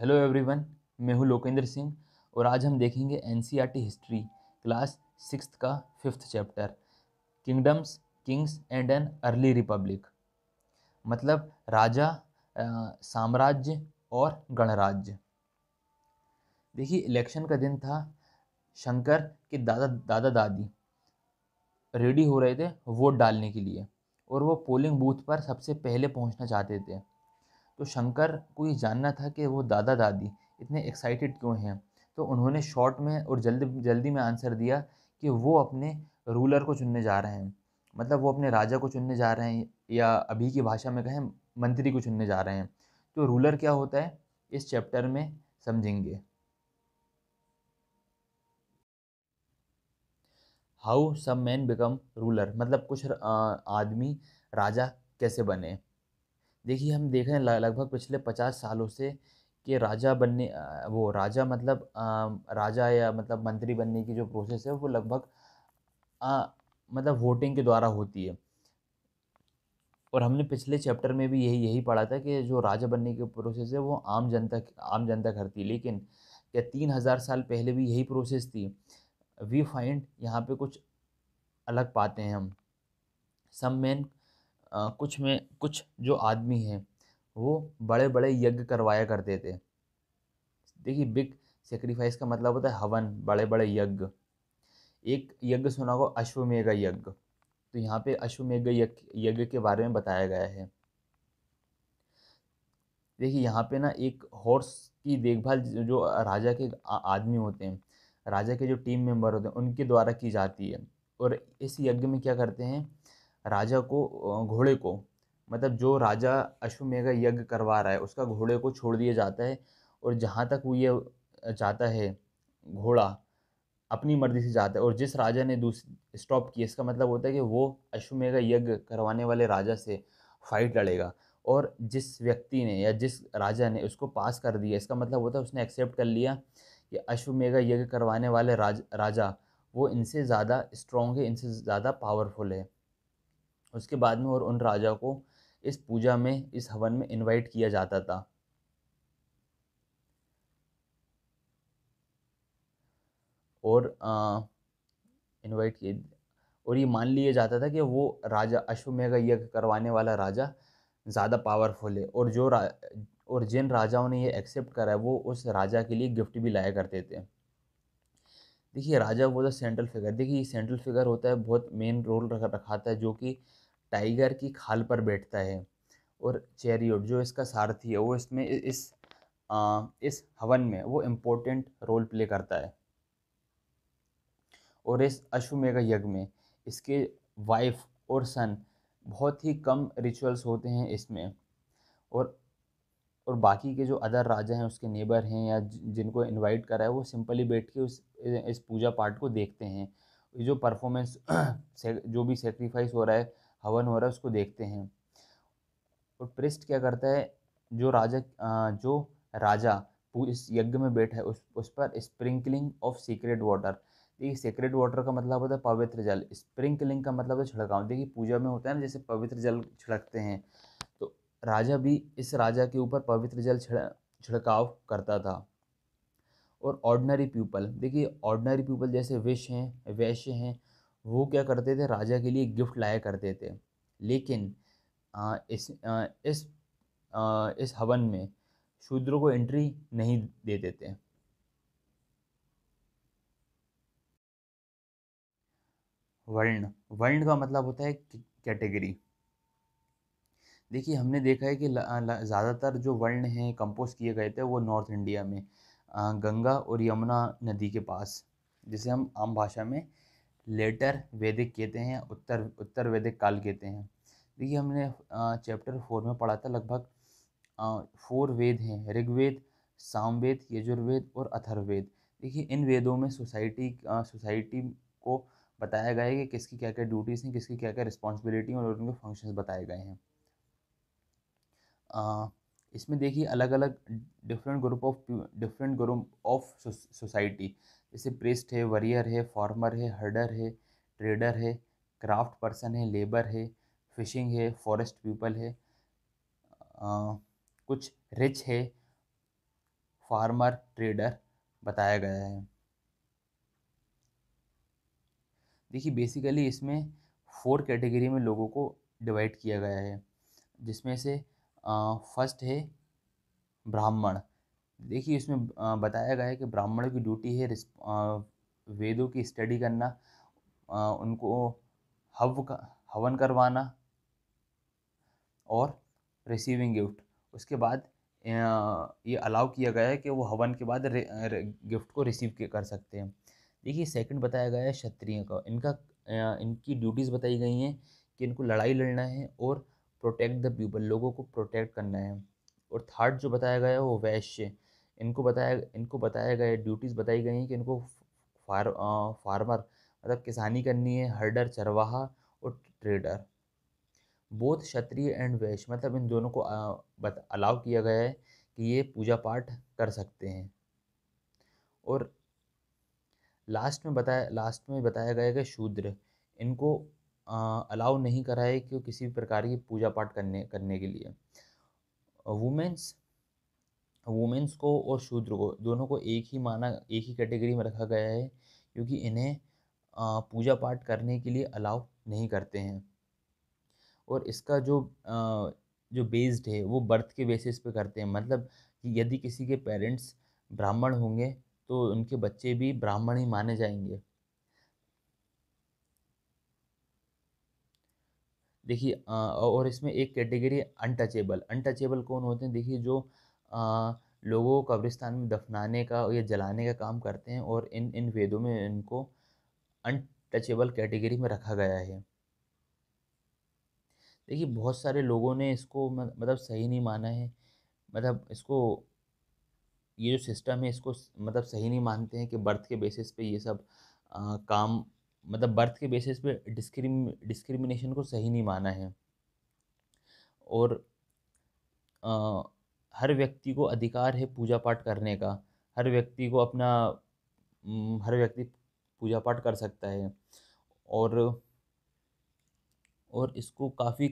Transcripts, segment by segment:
Hello everyone. मैं हूं लोकेंद्र सिंह और आज हम देखेंगे एनसीईआरटी हिस्ट्री क्लास सिक्स्थ का fifth chapter kingdoms, Kings and an early Republic. मतलब राजा, साम्राज्य और गणराज्य। देखिए, इलेक्शन का दिन था। शंकर के दादा दादा दादी रेडी हो रहे थे वोट डालने के लिए और वो पोलिंग बूथ पर सबसे पहले पहुंचना चाहते थे। तो शंकर को ये जानना था कि वो दादा दादी इतने एक्साइटेड क्यों हैं। तो उन्होंने शॉर्ट में और जल्दी जल्दी में आंसर दिया कि वो अपने रूलर को चुनने जा रहे हैं। मतलब वो अपने राजा को चुनने जा रहे हैं, या अभी की भाषा में कहें मंत्री को चुनने जा रहे हैं। तो रूलर क्या होता है इस चैप्टर में समझेंगे। How some man become ruler, मतलब कुछ आदमी राजा कैसे बने। देखिए, हम देख रहे हैं लगभग पिछले 50 सालों से कि राजा बनने वो राजा मतलब राजा या मतलब मंत्री बनने की जो प्रोसेस है वो लगभग अ, मतलब वोटिंग के द्वारा होती है। और हमने पिछले चैप्टर में भी यही यही पढ़ा था कि जो राजा बनने की प्रोसेस है वो आम जनता करती है। लेकिन क्या 3,000 साल पहले भी यही प्रोसेस थी? वी फाइंड यहाँ पे कुछ अलग पाते हैं हम। सम मैन, कुछ जो आदमी हैं वो बड़े बड़े यज्ञ करवाया करते थे। देखिए, बिग सेक्रीफाइस का मतलब होता है हवन, बड़े बड़े यज्ञ। एक यज्ञ सुना होगा, अश्वमेध यज्ञ। तो यहाँ पे अश्वमेध यज्ञ यज्ञ के बारे में बताया गया है। देखिए, यहाँ पे ना एक हॉर्स की देखभाल जो राजा के आदमी होते हैं, राजा के जो टीम मेंबर होते हैं उनके द्वारा की जाती है। और इस यज्ञ में क्या करते हैं, राजा को घोड़े को, मतलब जो राजा अश्वमेध यज्ञ करवा रहा है उसका घोड़े को छोड़ दिया जाता है। और जहाँ तक वो ये जाता है घोड़ा अपनी मर्जी से जाता है, और जिस राजा ने दूस स्टॉप किया इसका मतलब होता है कि वो अश्वमेध यज्ञ करवाने वाले राजा से फाइट लड़ेगा। और जिस व्यक्ति ने या जिस राजा ने उसको पास कर दिया इसका मतलब होता है उसने एक्सेप्ट कर लिया कि अश्वमेध यज्ञ करवाने वाले राजा वो इनसे ज़्यादा स्ट्रॉन्ग है, इनसे ज़्यादा पावरफुल है। उसके बाद में और उन राजा को इस पूजा में, इस हवन में इनवाइट किया जाता था। और इनवाइट किए, और ये मान लिया जाता था कि वो राजा अश्वमेध यज्ञ करवाने वाला राजा ज़्यादा पावरफुल है। और जिन राजाओं ने ये एक्सेप्ट करा है वो उस राजा के लिए गिफ्ट भी लाया करते थे। देखिए, राजा वो द सेंट्रल फिगर। देखिए, ये सेंट्रल फिगर होता है, बहुत मेन रोल रखाता है, जो कि टाइगर की खाल पर बैठता है। और चैरियट जो इसका सारथी है वो इसमें इस हवन में वो इम्पोर्टेंट रोल प्ले करता है। और इस अश्वमेध यज्ञ में इसके वाइफ और सन, बहुत ही कम रिचुअल्स होते हैं इसमें। और और बाकी के जो अदर राजा हैं, उसके नेबर हैं या जिनको इनवाइट करा है, वो सिंपली बैठ के उस इस पूजा पाठ को देखते हैं। ये जो परफॉर्मेंस जो भी सेक्रीफाइस हो रहा है, हवन हो रहा है, उसको देखते हैं। और प्रिस्ट क्या करता है, जो राजा इस यज्ञ में बैठा है उस पर स्प्रिंकलिंग ऑफ सीक्रेट वाटर। देखिए, सीक्रेट वाटर का मतलब होता है पवित्र जल, स्प्रिंकलिंग का मतलब है छिड़काव। देखिए, पूजा में होता है ना जैसे पवित्र जल छिड़कते हैं, तो राजा भी इस राजा के ऊपर पवित्र जल छिड़काव करता था। और ऑर्डिनरी पीपल, देखिए ऑर्डिनरी पीपल जैसे वैश्य हैं, वो क्या करते थे, राजा के लिए गिफ्ट लाया करते थे। लेकिन इस हवन में शूद्रों को एंट्री नहीं देते थे। वर्ण, वर्ण का मतलब होता है कैटेगरी। देखिए, हमने देखा है कि ज़्यादातर जो वर्ण हैं कंपोज किए गए थे वो नॉर्थ इंडिया में, गंगा और यमुना नदी के पास, जिसे हम आम भाषा में लेटर वैदिक कहते हैं, उत्तर उत्तर वैदिक काल कहते हैं। देखिए, हमने चैप्टर 4 में पढ़ा था लगभग 4 वेद हैं, ऋग्वेद, सामवेद, यजुर्वेद और अथर्ववेद। देखिए, इन वेदों में सोसाइटी को बताया गया है कि किसकी क्या क्या ड्यूटीज़ हैं, किसकी क्या क्या रिस्पॉन्सिबिलिटी और उनके फंक्शंस बताए गए हैं। अ, इसमें देखिए अलग अलग डिफरेंट ग्रुप ऑफ सोसाइटी, जैसे प्रेस्ट है, वरियर है, फार्मर है, हर्डर है, ट्रेडर है, क्राफ्ट पर्सन है, लेबर है, फिशिंग है, फॉरेस्ट पीपल है, कुछ रिच है, फार्मर, ट्रेडर बताया गया है। देखिए बेसिकली इसमें 4 कैटेगरी में लोगों को डिवाइड किया गया है, जिसमें से फर्स्ट है ब्राह्मण। देखिए इसमें बताया गया है कि ब्राह्मणों की ड्यूटी है वेदों की स्टडी करना, उनको हवन करवाना और रिसीविंग गिफ्ट। उसके बाद ये अलाउ किया गया है कि वो हवन के बाद गिफ्ट को रिसीव कर सकते हैं। देखिए सेकंड बताया गया है क्षत्रिय का। इनकी ड्यूटीज़ बताई गई हैं कि इनको लड़ाई लड़ना है और प्रोटेक्ट द पीपल, लोगों को प्रोटेक्ट करना है। और थर्ड जो बताया गया है वो वैश्य। इनको बताया गया ड्यूटीज़ बताई गई हैं कि इनको फार्मर मतलब किसानी करनी है, हर्डर चरवाहा और ट्रेडर। बोथ क्षत्रिय एंड वैश्य मतलब इन दोनों को अलाउ किया गया है कि ये पूजा पाठ कर सकते हैं। और लास्ट में बताया गया है कि शूद्र, इनको अलाउ नहीं करा है कि किसी भी प्रकार की पूजा पाठ करने के लिए। वुमेन्स वुमेन्स को और शूद्र को दोनों को एक ही कैटेगरी में रखा गया है, क्योंकि इन्हें पूजा पाठ करने के लिए अलाउ नहीं करते हैं। और इसका जो बेस्ड है वो बर्थ के बेसिस पे करते हैं, मतलब कि यदि किसी के पेरेंट्स ब्राह्मण होंगे तो उनके बच्चे भी ब्राह्मण ही माने जाएंगे। देखिए और इसमें एक कैटेगरी अनटचेबल। अनटचेबल कौन होते हैं? देखिए जो लोगों को कब्रिस्तान में दफनाने का या जलाने का काम करते हैं, और इन इन वेदों में इनको अनटचेबल कैटेगरी में रखा गया है। देखिए बहुत सारे लोगों ने इसको मतलब सही नहीं माना है, मतलब इसको ये जो सिस्टम है इसको मतलब सही नहीं मानते हैं कि बर्थ के बेसिस पे ये सब काम, मतलब बर्थ के बेसिस पे डिस्क्रिमिनेशन को सही नहीं माना है। और अ, हर व्यक्ति को अधिकार है पूजा पाठ करने का। हर व्यक्ति को अपना हर व्यक्ति पूजा पाठ कर सकता है। और और इसको काफ़ी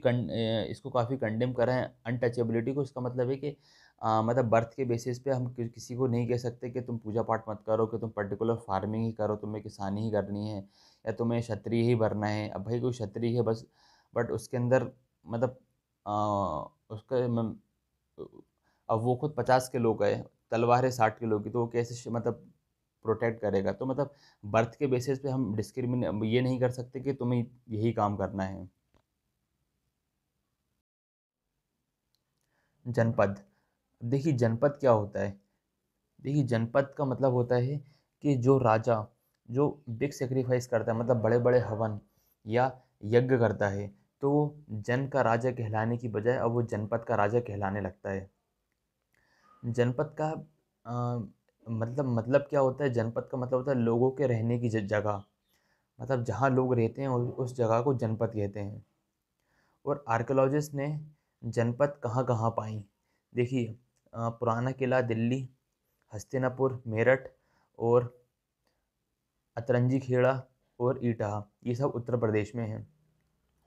कंडेम करा है अनटचेबिलिटी को। इसका मतलब है कि मतलब बर्थ के बेसिस पे हम किसी को नहीं कह सकते कि तुम पूजा पाठ मत करो, कि तुम पर्टिकुलर फार्मिंग ही करो, तुम्हें किसानी ही करनी है, या तुम्हें क्षत्रिय ही बनना है। अब भाई कोई क्षत्रिय है बस, बट उसके अंदर मतलब उसका अब वो खुद 50 किलो का है, तलवार है 60 किलो की, तो वो कैसे मतलब प्रोटेक्ट करेगा? तो मतलब बर्थ के बेसिस पे हम ये नहीं कर सकते कि तुम्हें यही काम करना है। जनपद। देखिए जनपद क्या होता है? देखिए जनपद का मतलब होता है कि जो राजा जो बिग सेक्रीफाइस करता है, मतलब बड़े बड़े हवन या यज्ञ करता है, तो वो जन का राजा कहलाने की बजाय अब वो जनपद का राजा कहलाने लगता है। जनपद का मतलब क्या होता है? जनपद का मतलब होता है लोगों के रहने की जगह, मतलब जहाँ लोग रहते हैं उस जगह को जनपद कहते हैं। और आर्कियोलॉजिस्ट ने जनपद कहाँ कहाँ पाई? देखिए पुराना किला दिल्ली, हस्तिनापुर, मेरठ और अतरंजी खेड़ा और ईटाहा, ये सब उत्तर प्रदेश में हैं।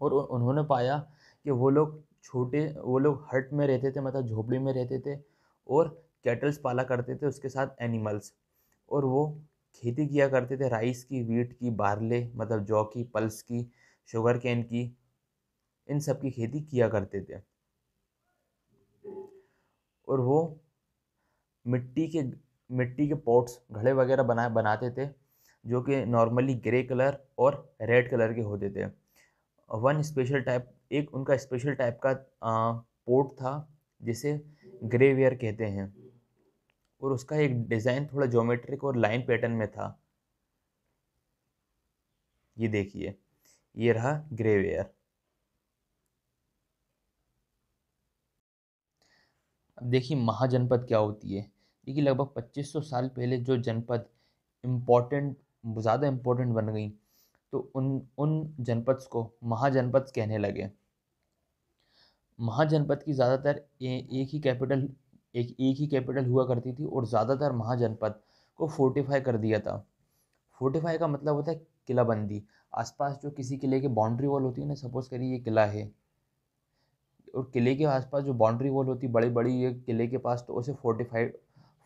और उन्होंने पाया कि वो लोग हट में रहते थे, मतलब झोपड़ी में रहते थे, और कैटल्स पाला करते थे उसके साथ एनिमल्स। और वो खेती किया करते थे राइस की, वीट की, बार्ले मतलब जौ की, पल्स की, शुगर कैन की, इन सब की खेती किया करते थे। और वो मिट्टी के मिट्टी के पॉट्स, घड़े वगैरह बनाते थे, जो कि नॉर्मली ग्रे कलर और रेड कलर के होते थे। वन स्पेशल टाइप एक उनका स्पेशल टाइप का पोर्ट था, जिसे ग्रेवेयर कहते हैं, और उसका एक डिज़ाइन थोड़ा ज्योमेट्रिक और लाइन पैटर्न में था। ये देखिए, ये रहा ग्रेवेयर। अब देखिए महाजनपद क्या होती है। देखिए लगभग 2500 साल पहले जो जनपद इम्पोर्टेंट ज़्यादा इम्पोर्टेंट बन गई, तो उन उन जनपद्स को महाजनपद कहने लगे। महाजनपद की ज़्यादातर एक ही कैपिटल हुआ करती थी, और ज़्यादातर महाजनपद को फोर्टिफाई कर दिया था। फोर्टिफाई का मतलब होता है किलाबंदी। आसपास जो किसी किले की बाउंड्री वॉल होती है ना, सपोज करिए ये किला है, और किले के आसपास जो बाउंड्री वॉल होती है बड़ी बड़ी, ये किले के पास, तो उसे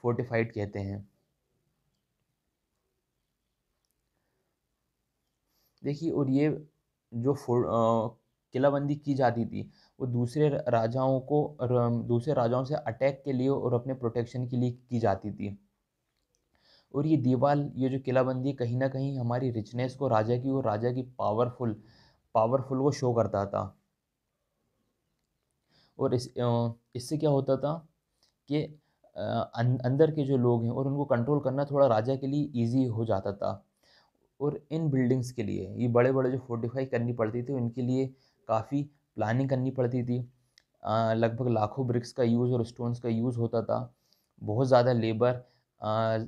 फोर्टिफाइड कहते हैं। देखिए, और ये जो किलाबंदी की जाती थी, वो दूसरे राजाओं से अटैक के लिए और अपने प्रोटेक्शन के लिए की जाती थी। और ये जो किलाबंदी कहीं ना कहीं हमारी रिचनेस को, राजा की पावरफुल को शो करता था। और इससे क्या होता था कि अंदर के जो लोग हैं और उनको कंट्रोल करना थोड़ा राजा के लिए इजी हो जाता था। और इन बिल्डिंग्स के लिए, ये बड़े बड़े जो फोर्टिफाई करनी पड़ती थी, उनके लिए काफ़ी प्लानिंग करनी पड़ती थी। लगभग लाखों ब्रिक्स का यूज़ और स्टोन्स का यूज़ होता था। बहुत ज़्यादा लेबर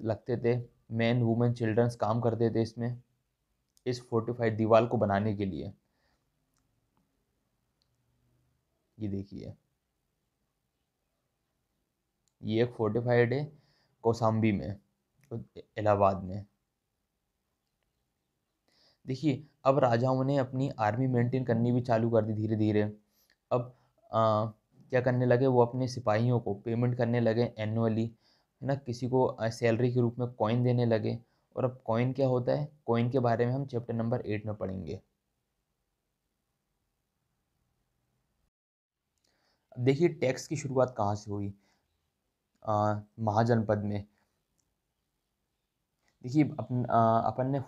लगते थे। मैन वुमेन चिल्ड्रंस काम करते थे इसमें, इस फोर्टिफाइड दीवार को बनाने के लिए। ये देखिए, ये एक फोर्टिफाइड है कौसाम्बी में, इलाहाबाद में। देखिए, अब राजाओं ने अपनी आर्मी मेंटेन करनी भी चालू कर दी धीरे धीरे। अब क्या करने लगे, वो अपने सिपाहियों को पेमेंट करने लगे एनुअली, है ना, किसी को सैलरी के रूप में कॉइन देने लगे। और अब कॉइन क्या होता है, कॉइन के बारे में हम चैप्टर नंबर 8 में पढ़ेंगे। अब देखिए, टैक्स की शुरुआत कहाँ से हुई। महाजनपद में। देखिए, अपन ने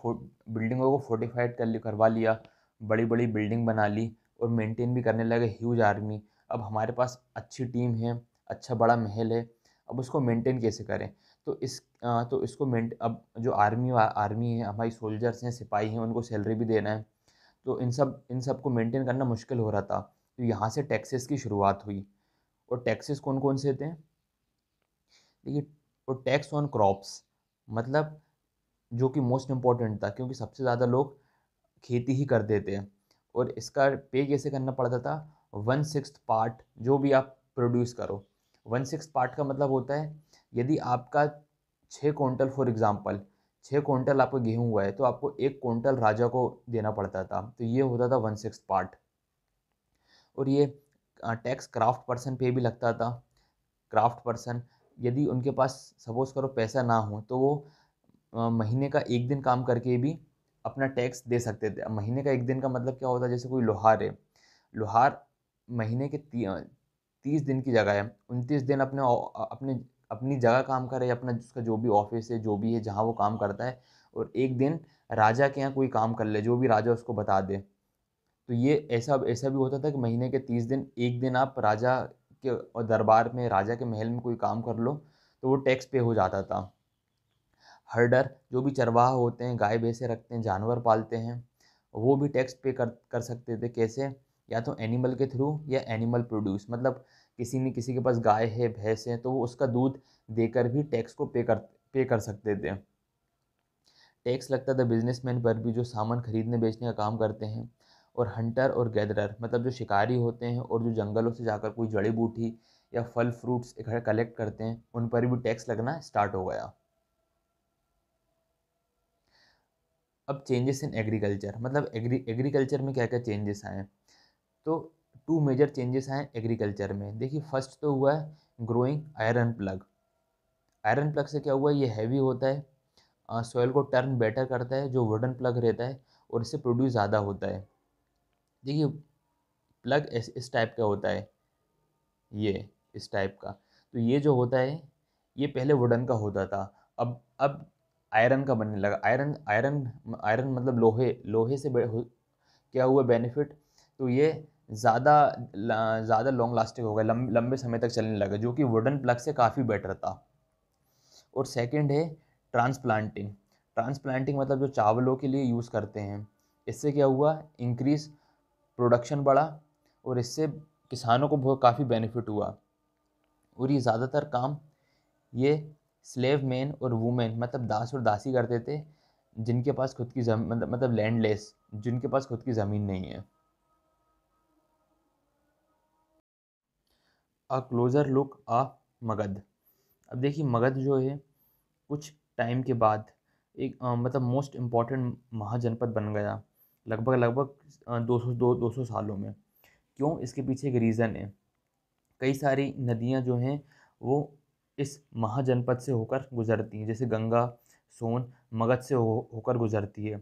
बिल्डिंगों को फोर्टिफाइड करवा लिया, बड़ी बड़ी बिल्डिंग बना ली और मेंटेन भी करने लगे ह्यूज आर्मी। अब हमारे पास अच्छी टीम है, अच्छा बड़ा महल है। अब उसको मेंटेन कैसे करें। तो इसको अब जो आर्मी है, हमारी सोल्जर्स हैं, सिपाही हैं, उनको सैलरी भी देना है। तो इन सब को मेंटेन करना मुश्किल हो रहा था। तो यहाँ से टैक्सेस की शुरुआत हुई। और टैक्सेस कौन कौन से थे। देखिए, और टैक्स ऑन क्रॉप्स, मतलब जो कि मोस्ट इम्पॉर्टेंट था, क्योंकि सबसे ज़्यादा लोग खेती ही करते थे। और इसका पे कैसे करना पड़ता था, 1/6 पार्ट जो भी आप प्रोड्यूस करो। 1/6 पार्ट का मतलब होता है, यदि आपका 6 क्विंटल, फॉर एग्जांपल 6 क्विंटल आपका गेहूँ हुआ है, तो आपको 1 क्विंटल राजा को देना पड़ता था। तो ये होता था 1/6 पार्ट। और ये टैक्स क्राफ्ट पर्सन पे भी लगता था। क्राफ्ट पर्सन, यदि उनके पास सपोज करो पैसा ना हो, तो वो महीने का एक दिन काम करके भी अपना टैक्स दे सकते थे। अब महीने का एक दिन का मतलब क्या होता है, जैसे कोई लोहार है, लोहार महीने के 30 दिन की जगह है 29 दिन अपने अपनी जगह काम करे, अपना जिसका जो भी ऑफिस है, जो भी है, जहाँ वो काम करता है, और एक दिन राजा के यहाँ कोई काम कर ले, जो भी राजा उसको बता दे। तो ये ऐसा ऐसा भी होता था कि महीने के 30 दिन, एक दिन आप राजा के दरबार में, राजा के महल में कोई काम कर लो, तो वो टैक्स पे हो जाता था। हर्डर, जो भी चरवाहा होते हैं, गाय भैंसे रखते हैं, जानवर पालते हैं, वो भी टैक्स पे कर सकते थे। कैसे, या तो एनिमल के थ्रू, या एनिमल प्रोड्यूस, मतलब किसी के पास गाय है, भैंस है, तो वो उसका दूध देकर भी टैक्स को पे कर सकते थे। टैक्स लगता था बिजनेसमैन पर भी, जो सामान खरीदने बेचने का काम करते हैं। और हंटर और गैदरर, मतलब जो शिकारी होते हैं और जो जंगलों से जाकर कोई जड़ी बूटी या फल फ्रूट्स इकट्ठे कलेक्ट करते हैं, उन पर भी टैक्स लगना स्टार्ट हो गया। अब चेंजेस इन एग्रीकल्चर, मतलब एग्रीकल्चर में क्या क्या चेंजेस आए। तो 2 मेजर चेंजेस आए एग्रीकल्चर में। देखिए, फर्स्ट तो हुआ है growing iron plug. Iron plug से क्या हुआ, ये हैवी होता है, सॉइल को टर्न बेटर करता है, जो वुडन प्लग रहता है, और इससे प्रोड्यूस ज़्यादा होता है। देखिए, प्लग इस टाइप का होता है, ये इस टाइप का। तो ये जो होता है, ये पहले वुडन का होता था। अब आयरन का बनने लगा। आयरन आयरन आयरन मतलब लोहे से क्या हुआ बेनिफिट। तो ये ज़्यादा ज़्यादा लॉन्ग लास्टिंग हो गया, लंबे समय तक चलने लगा, जो कि वुडन प्लग से काफ़ी बेटर था। और सेकंड है ट्रांसप्लांटिंग। ट्रांसप्लांटिंग मतलब जो चावलों के लिए यूज़ करते हैं। इससे क्या हुआ, इंक्रीज प्रोडक्शन बढ़ा, और इससे किसानों को बहुत काफ़ी बेनिफिट हुआ। और ये ज़्यादातर काम ये स्लेव मैन और वुमेन, मतलब दास और दासी करते थे, जिनके पास खुद की मतलब लैंडलेस, जिनके पास खुद की ज़मीन नहीं है। अ क्लोज़र लुक आ मगध। अब देखिए, मगध जो है कुछ टाइम के बाद एक मतलब मोस्ट इम्पॉर्टेंट महाजनपद बन गया, लगभग लगभग 200 सालों में। क्यों, इसके पीछे एक रीज़न है। कई सारी नदियाँ जो हैं वो इस महाजनपद से होकर गुजरती हैं, जैसे गंगा, सोन, मगध से होकर गुजरती है।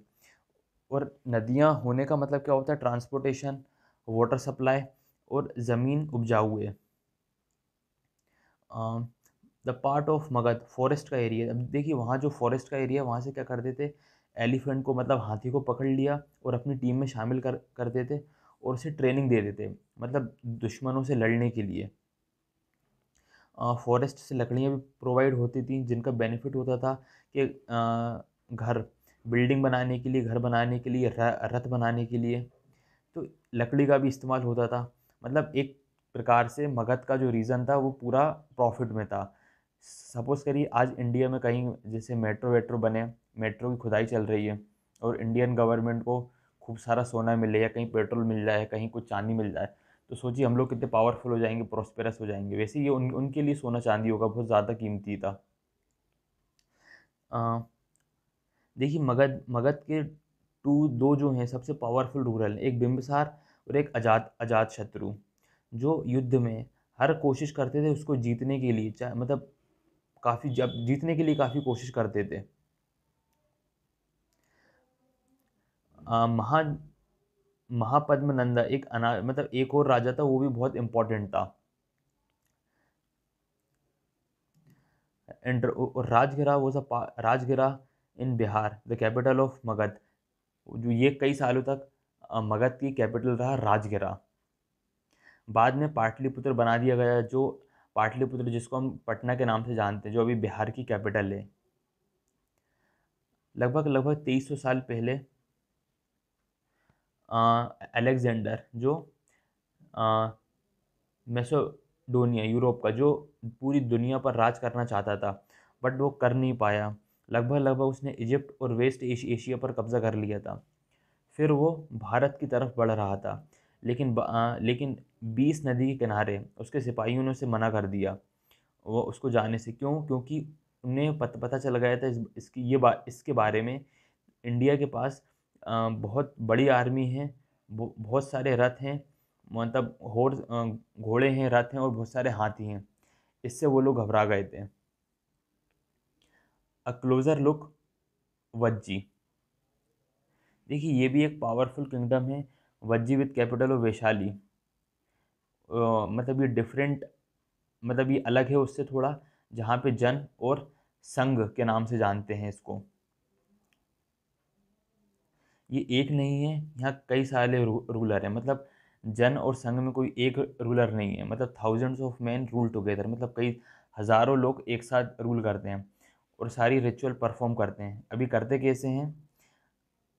और नदियाँ होने का मतलब क्या होता है? ट्रांसपोर्टेशन, वाटर सप्लाई और ज़मीन उपजाऊ है। The part of Magadh forest का एरिया। अब देखिए वहाँ जो फॉरेस्ट का एरिया, वहाँ से क्या करते थे, एलिफेंट को मतलब हाथी को पकड़ लिया और अपनी टीम में शामिल करते थे और उसे ट्रेनिंग दे देते, मतलब दुश्मनों से लड़ने के लिए। फॉरेस्ट से लकड़ियाँ भी प्रोवाइड होती थी, जिनका बेनिफिट होता था कि घर, बिल्डिंग बनाने के लिए, घर बनाने के लिए, रथ बनाने के लिए, तो लकड़ी का भी इस्तेमाल होता था। मतलब एक प्रकार से मगध का जो रीजन था वो पूरा प्रॉफिट में था। सपोज़ करिए आज इंडिया में कहीं जैसे मेट्रो वेट्रो बने, मेट्रो की खुदाई चल रही है और इंडियन गवर्नमेंट को खूब सारा सोना मिले या कहीं पेट्रोल मिल जाए, कहीं कुछ चांदी मिल जाए, तो सोचिए हम लोग कितने पावरफुल हो जाएंगे, प्रोस्पेरस हो जाएंगे। वैसे ही ये उनके लिए सोना चांदी होगा, बहुत ज़्यादा कीमती था। अ, देखिए मगध मगध के दो जो हैं सबसे पावरफुल रूरल, एक बिंबिसार और एक अजात शत्रु, जो युद्ध में हर कोशिश करते थे उसको जीतने के लिए, चाहे मतलब काफ़ी, जब जीतने के लिए काफ़ी कोशिश करते थे। महा महापद्म नंदा एक मतलब एक और राजा था, वो भी बहुत इंपॉर्टेंट था। एंड राजगिरा वो Rajgir in Bihar the capital of Magadh, जो ये कई सालों तक मगध की कैपिटल रहा राजगिरा। बाद में पाटलिपुत्र बना दिया गया, जो पाटलिपुत्र जिसको हम पटना के नाम से जानते हैं, जो अभी बिहार की कैपिटल है। लगभग लगभग 2300 साल पहले अलेक्जेंडर, जो मैसेडोनिया, यूरोप का, जो पूरी दुनिया पर राज करना चाहता था, बट वो कर नहीं पाया। लगभग लगभग उसने इजिप्ट और वेस्ट एशिया पर कब्जा कर लिया था। फिर वो भारत की तरफ बढ़ रहा था, लेकिन 20 नदी के किनारे उसके सिपाहियों ने उसे मना कर दिया वो उसको जाने से। क्यों? क्योंकि उन्हें पता चल गया था इसके बारे में, इंडिया के पास बहुत बड़ी आर्मी है, बहुत सारे रथ हैं, मतलब घोड़े हैं, रथ हैं और बहुत सारे हाथी हैं। इससे वो लोग घबरा गए थे। अ क्लोजर लुक, वज्जी। देखिए ये भी एक पावरफुल किंगडम है, Vajji with capital of Vaishali. मतलब ये डिफरेंट, मतलब ये अलग है उससे थोड़ा, जहाँ पे जन और संघ के नाम से जानते हैं इसको। ये एक नहीं है, यहाँ कई सारे रूलर हैं, मतलब जन और संघ में कोई एक रूलर नहीं है, मतलब thousands of man rule together, मतलब कई हज़ारों लोग एक साथ रूल करते हैं और सारी रिचुअल परफॉर्म करते हैं। अभी करते कैसे हैं?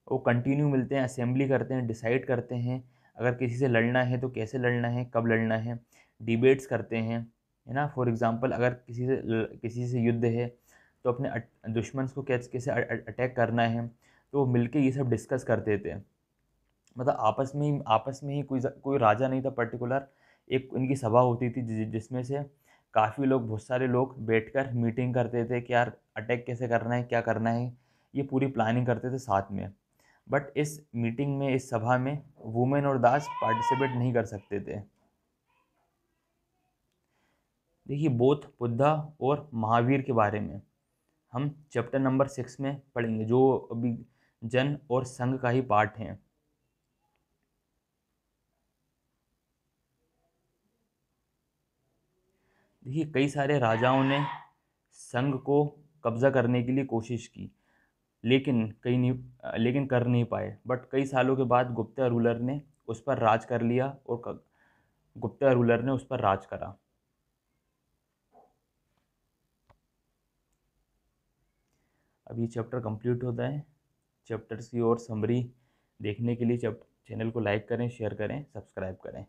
वो कंटिन्यू मिलते हैं, असेंबली करते हैं, डिसाइड करते हैं अगर किसी से लड़ना है तो कैसे लड़ना है, कब लड़ना है, डिबेट्स करते हैं, है ना। फॉर एग्जांपल अगर किसी से युद्ध है तो अपने दुश्मन को कैसे अटैक करना है, तो वो मिलके ये सब डिस्कस करते थे। मतलब आपस में ही कोई राजा नहीं था पर्टिकुलर, एक इनकी सभा होती थी जिसमें से काफ़ी लोग, बहुत सारे लोग बैठकर मीटिंग करते थे कि यार अटैक कैसे करना है, क्या करना है, ये पूरी प्लानिंग करते थे साथ में। बट इस मीटिंग में, इस सभा में वुमेन और दास पार्टिसिपेट नहीं कर सकते थे। देखिए बौद्ध, बुद्धा और महावीर के बारे में हम चैप्टर नंबर 6 में पढ़ेंगे, जो अभी जन और संघ का ही पार्ट है। देखिए कई सारे राजाओं ने संघ को कब्जा करने के लिए कोशिश की, लेकिन कर नहीं पाए। बट कई सालों के बाद गुप्ता रूलर ने उस पर राज कर लिया और गुप्ता रूलर ने उस पर राज करा। अब ये चैप्टर कंप्लीट होता है। चैप्टर्स की और समरी देखने के लिए चैनल को लाइक करें, शेयर करें, सब्सक्राइब करें।